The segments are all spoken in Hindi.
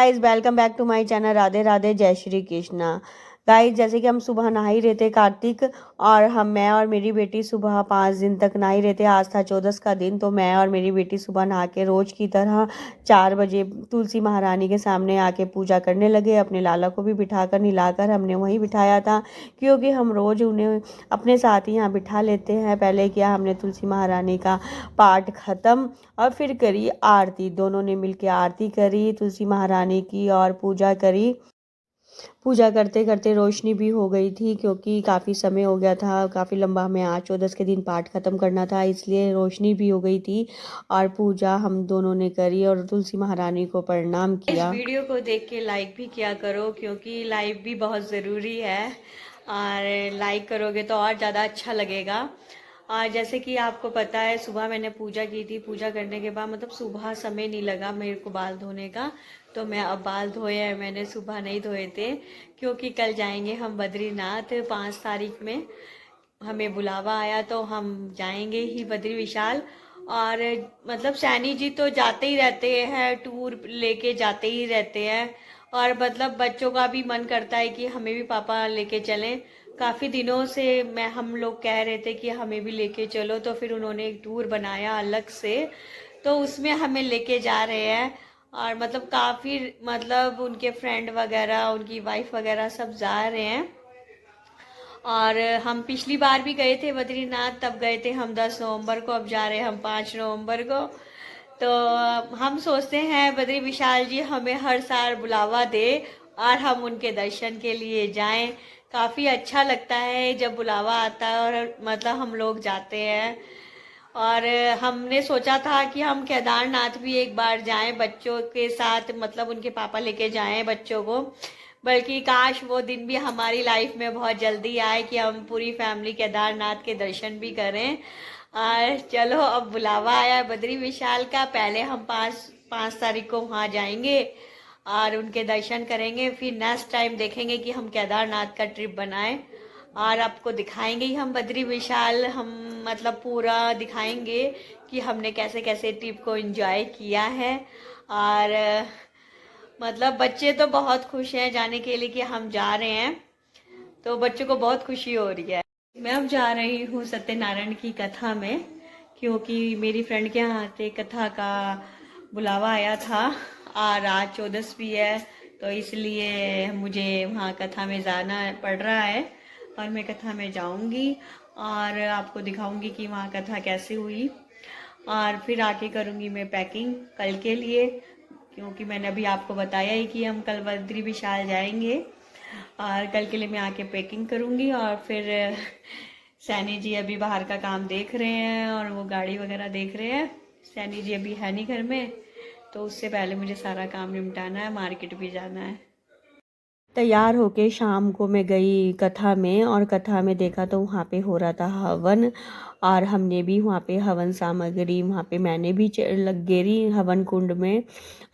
Guys welcome back to my channel Radhe Radhe जय श्री कृष्णा। गाइज जैसे कि हम सुबह नहा ही रहे थे कार्तिक और मैं और मेरी बेटी सुबह 5 दिन तक नहा ही रहे थे। आज था 14 का दिन, तो मैं और मेरी बेटी सुबह नहा के रोज की तरह 4 बजे तुलसी महारानी के सामने आके पूजा करने लगे। अपने लाला को भी बिठाकर नहलाकर हमने वहीं बिठाया था, क्योंकि हम रोज उन्हें अपने साथ ही यहाँ बिठा लेते हैं। पहले किया हमने तुलसी महारानी का पाठ खत्म और फिर करी आरती। दोनों ने मिलकर आरती करी तुलसी महारानी की और पूजा करी। पूजा करते करते रोशनी भी हो गई थी, क्योंकि काफ़ी समय हो गया था, काफ़ी लंबा हमें आज 14 के दिन पाठ ख़त्म करना था, इसलिए रोशनी भी हो गई थी। और पूजा हम दोनों ने करी और तुलसी महारानी को प्रणाम किया। इस वीडियो को देख के लाइक भी किया करो, क्योंकि लाइक भी बहुत ज़रूरी है और लाइक करोगे तो और ज़्यादा अच्छा लगेगा। और जैसे कि आपको पता है, सुबह मैंने पूजा की थी। पूजा करने के बाद मतलब सुबह समय नहीं लगा मेरे को बाल धोने का, तो मैं अब बाल धोए हैं। मैंने सुबह नहीं धोए थे, क्योंकि कल जाएंगे हम बद्रीनाथ 5 तारीख में। हमें बुलावा आया तो हम जाएंगे ही बद्री विशाल। और मतलब सैनी जी तो जाते ही रहते हैं, टूर लेके जाते ही रहते हैं। और मतलब बच्चों का भी मन करता है कि हमें भी पापा लेके चलें। काफ़ी दिनों से हम लोग कह रहे थे कि हमें भी लेके चलो, तो फिर उन्होंने एक टूर बनाया अलग से, तो उसमें हमें लेके जा रहे हैं। और मतलब काफ़ी मतलब उनके फ्रेंड वगैरह, उनकी वाइफ वगैरह सब जा रहे हैं। और हम पिछली बार भी गए थे बद्रीनाथ, तब गए थे हम 10 नवंबर को। अब जा रहे हैं हम 5 नवंबर को। तो हम सोचते हैं बद्री विशाल जी हमें हर साल बुलावा दे और हम उनके दर्शन के लिए जाएं। काफ़ी अच्छा लगता है जब बुलावा आता है और मतलब हम लोग जाते हैं। और हमने सोचा था कि हम केदारनाथ भी एक बार जाएं बच्चों के साथ, मतलब उनके पापा लेके जाएं बच्चों को। बल्कि काश वो दिन भी हमारी लाइफ में बहुत जल्दी आए कि हम पूरी फैमिली केदारनाथ के दर्शन भी करें। और चलो अब बुलावा आया है बद्री विशाल का। पहले हम 5 तारीख को वहाँ जाएंगे और उनके दर्शन करेंगे। फिर नेक्स्ट टाइम देखेंगे कि हम केदारनाथ का ट्रिप बनाएं और आपको दिखाएंगे ही हम बद्री विशाल। हम मतलब पूरा दिखाएंगे कि हमने कैसे कैसे ट्रिप को एंजॉय किया है। और मतलब बच्चे तो बहुत खुश हैं जाने के लिए कि हम जा रहे हैं, तो बच्चों को बहुत खुशी हो रही है। मैं अब जा रही हूँ सत्यनारायण की कथा में, क्योंकि मेरी फ्रेंड के यहाँ से कथा का बुलावा आया था और आज 14वीं है, तो इसलिए मुझे वहाँ कथा में जाना पड़ रहा है। और मैं कथा में जाऊँगी और आपको दिखाऊँगी कि वहाँ कथा कैसे हुई। और फिर आके करूँगी मैं पैकिंग कल के लिए, क्योंकि मैंने अभी आपको बताया ही कि हम कल बद्री विशाल जाएंगे। और कल के लिए मैं आके पैकिंग करूँगी। और फिर सैनी जी अभी बाहर का काम देख रहे हैं और वो गाड़ी वगैरह देख रहे हैं। सैनी जी अभी है नहीं घर में, तो उससे पहले मुझे सारा काम निपटाना है, मार्केट भी जाना है। तैयार होके शाम को मैं गई कथा में, और कथा में देखा तो वहाँ पे हो रहा था हवन। और हमने भी वहाँ पे हवन सामग्री वहाँ पे मैंने भी लग गेरी हवन कुंड में।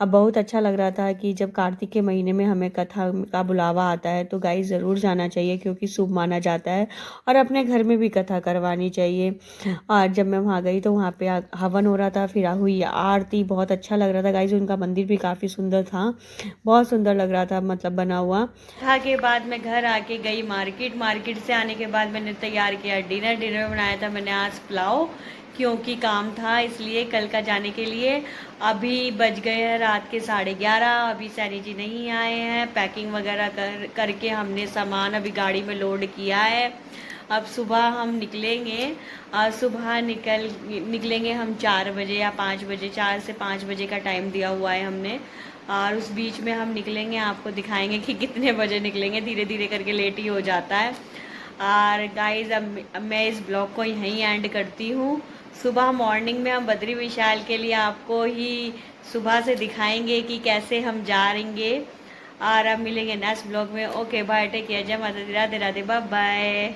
अब बहुत अच्छा लग रहा था कि जब कार्तिक के महीने में हमें कथा का बुलावा आता है तो गाइस ज़रूर जाना चाहिए, क्योंकि शुभ माना जाता है और अपने घर में भी कथा करवानी चाहिए। और जब मैं वहाँ गई तो वहाँ पे हवन हो रहा था, फिर हुई आरती। बहुत अच्छा लग रहा था गाइस। उनका मंदिर भी काफ़ी सुंदर था, बहुत सुंदर लग रहा था मतलब बना हुआ था। के बाद मैं घर आके गई मार्केट से आने के बाद मैंने तैयार किया डिनर बनाया था मैंने आज पुलाव, क्योंकि काम था इसलिए कल का जाने के लिए। अभी बज गए हैं रात के 11:30। अभी सैनी जी नहीं आए हैं। पैकिंग वगैरह करके हमने सामान अभी गाड़ी में लोड किया है। अब सुबह हम निकलेंगे और सुबह निकलेंगे हम 4 बजे या 5 बजे। 4 से 5 बजे का टाइम दिया हुआ है हमने। और उस बीच में हम निकलेंगे, आपको दिखाएंगे कि कितने बजे निकलेंगे। धीरे धीरे करके लेट ही हो जाता है। और गाइस अब मैं इस ब्लॉग को यहीं एंड करती हूँ। सुबह मॉर्निंग में हम बद्री विशाल के लिए आपको ही सुबह से दिखाएंगे कि कैसे हम जा रहेंगे। और अब मिलेंगे नेक्स्ट ब्लॉग में। ओके बाय, टेक केयर, जय माता दी, राधे राधे, बाय बाय।